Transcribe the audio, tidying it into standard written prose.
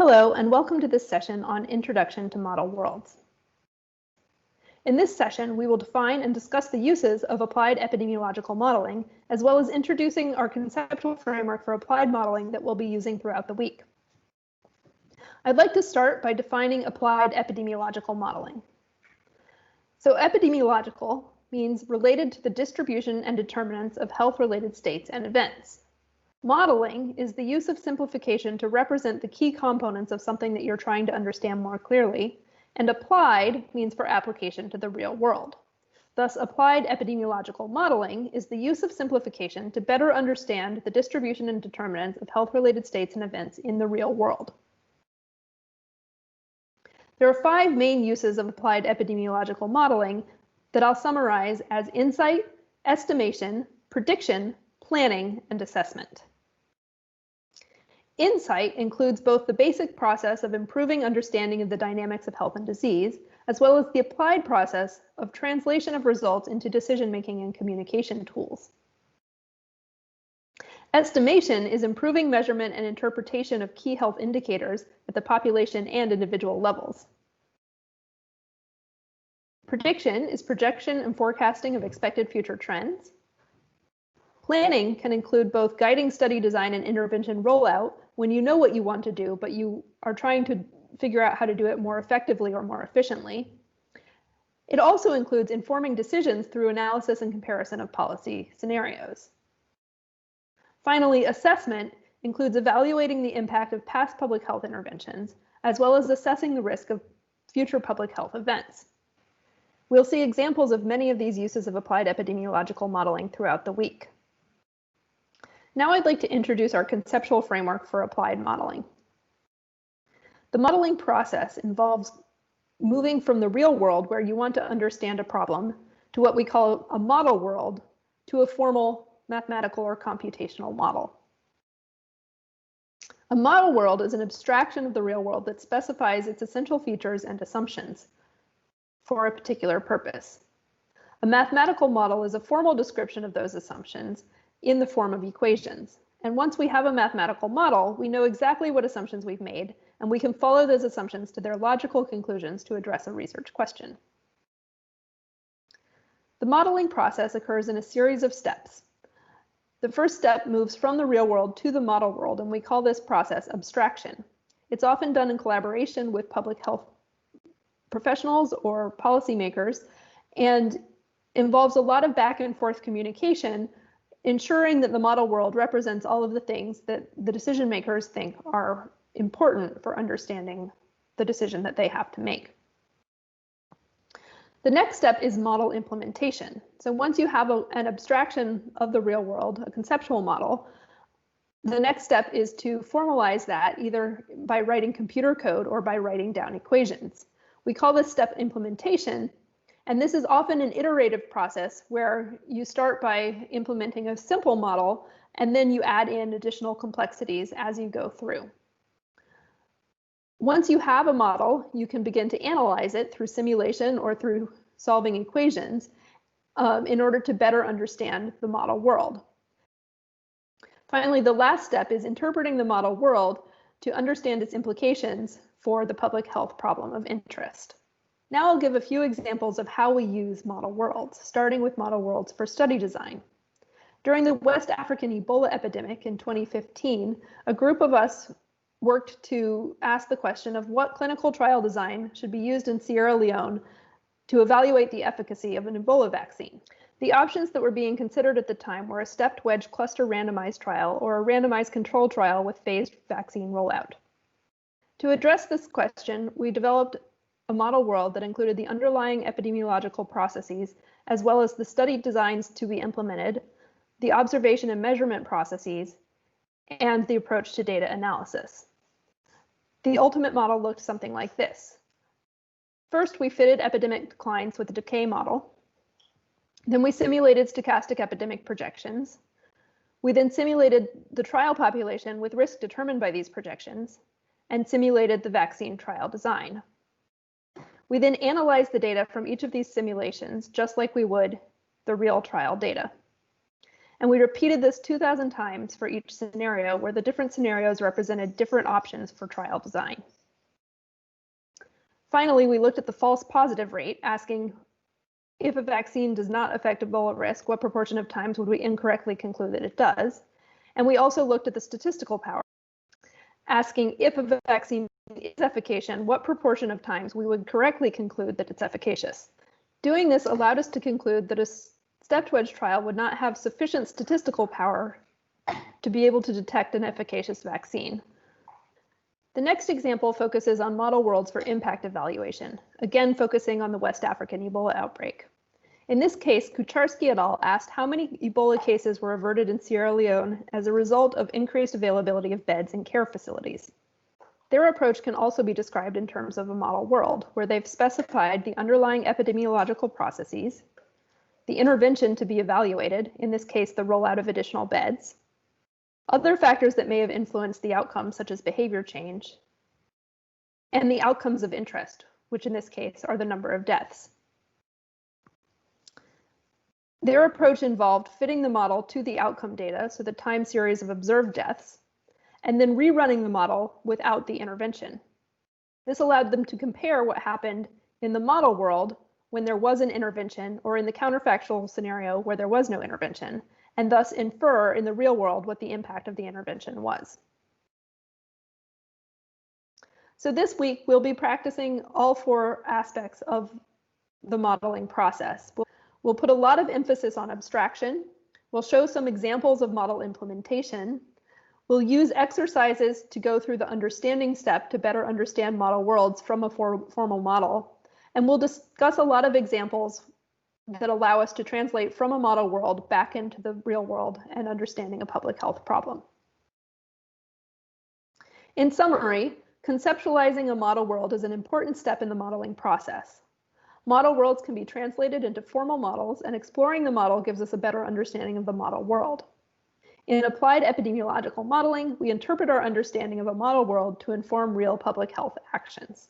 Hello, and welcome to this session on Introduction to Model Worlds. In this session, we will define and discuss the uses of applied epidemiological modeling, as well as introducing our conceptual framework for applied modeling that we'll be using throughout the week. I'd like to start by defining applied epidemiological modeling. So epidemiological means related to the distribution and determinants of health-related states and events. Modeling is the use of simplification to represent the key components of something that you're trying to understand more clearly, and applied means for application to the real world. Thus, applied epidemiological modeling is the use of simplification to better understand the distribution and determinants of health-related states and events in the real world. There are 5 main uses of applied epidemiological modeling that I'll summarize as insight, estimation, prediction, planning, and assessment. Insight includes both the basic process of improving understanding of the dynamics of health and disease, as well as the applied process of translation of results into decision-making and communication tools. Estimation is improving measurement and interpretation of key health indicators at the population and individual levels. Prediction is projection and forecasting of expected future trends. Planning can include both guiding study design and intervention rollout when you know what you want to do, but you are trying to figure out how to do it more effectively or more efficiently. It also includes informing decisions through analysis and comparison of policy scenarios. Finally, assessment includes evaluating the impact of past public health interventions, as well as assessing the risk of future public health events. We'll see examples of many of these uses of applied epidemiological modeling throughout the week. Now I'd like to introduce our conceptual framework for applied modeling. The modeling process involves moving from the real world, where you want to understand a problem, to what we call a model world, to a formal mathematical or computational model. A model world is an abstraction of the real world that specifies its essential features and assumptions for a particular purpose. A mathematical model is a formal description of those assumptions in the form of equations. And once we have a mathematical model, we know exactly what assumptions we've made, and we can follow those assumptions to their logical conclusions to address a research question. The modeling process occurs in a series of steps. The first step moves from the real world to the model world, and we call this process abstraction. It's often done in collaboration with public health professionals or policymakers, and involves a lot of back and forth communication, ensuring that the model world represents all of the things that the decision makers think are important for understanding the decision that they have to make. The next step is model implementation. So once you have an abstraction of the real world, a conceptual model, the next step is to formalize that either by writing computer code or by writing down equations. We call this step implementation. And this is often an iterative process where you start by implementing a simple model, and then you add in additional complexities as you go through. Once you have a model, you can begin to analyze it through simulation or through solving equations in order to better understand the model world. Finally, the last step is interpreting the model world to understand its implications for the public health problem of interest. Now I'll give a few examples of how we use model worlds, starting with model worlds for study design. During the West African Ebola epidemic in 2015, a group of us worked to ask the question of what clinical trial design should be used in Sierra Leone to evaluate the efficacy of an Ebola vaccine. The options that were being considered at the time were a stepped wedge cluster randomized trial or a randomized control trial with phased vaccine rollout. To address this question, we developed a model world that included the underlying epidemiological processes, as well as the study designs to be implemented, the observation and measurement processes, and the approach to data analysis. The ultimate model looked something like this. First, we fitted epidemic declines with a decay model. Then we simulated stochastic epidemic projections. We then simulated the trial population with risk determined by these projections, and simulated the vaccine trial design. We then analyzed the data from each of these simulations, just like we would the real trial data. And we repeated this 2,000 times for each scenario, where the different scenarios represented different options for trial design. Finally, we looked at the false positive rate, asking if a vaccine does not affect Ebola risk, what proportion of times would we incorrectly conclude that it does? And we also looked at the statistical power, asking if a vaccine is efficacious, what proportion of times we would correctly conclude that it's efficacious. Doing this allowed us to conclude that a stepped wedge trial would not have sufficient statistical power to be able to detect an efficacious vaccine. The next example focuses on model worlds for impact evaluation, again focusing on the West African Ebola outbreak. In this case, Kucharski et al. Asked how many Ebola cases were averted in Sierra Leone as a result of increased availability of beds in care facilities. Their approach can also be described in terms of a model world, where they've specified the underlying epidemiological processes, the intervention to be evaluated, in this case, the rollout of additional beds, other factors that may have influenced the outcome, such as behavior change, and the outcomes of interest, which in this case are the number of deaths. Their approach involved fitting the model to the outcome data, so the time series of observed deaths, and then rerunning the model without the intervention. This allowed them to compare what happened in the model world when there was an intervention, or in the counterfactual scenario where there was no intervention, and thus infer in the real world what the impact of the intervention was. So this week, we'll be practicing all 4 aspects of the modeling process. We'll put a lot of emphasis on abstraction. We'll show some examples of model implementation. We'll use exercises to go through the understanding step to better understand model worlds from a formal model. And we'll discuss a lot of examples that allow us to translate from a model world back into the real world and understanding a public health problem. In summary, conceptualizing a model world is an important step in the modeling process. Model worlds can be translated into formal models, and exploring the model gives us a better understanding of the model world. In applied epidemiological modeling, we interpret our understanding of a model world to inform real public health actions.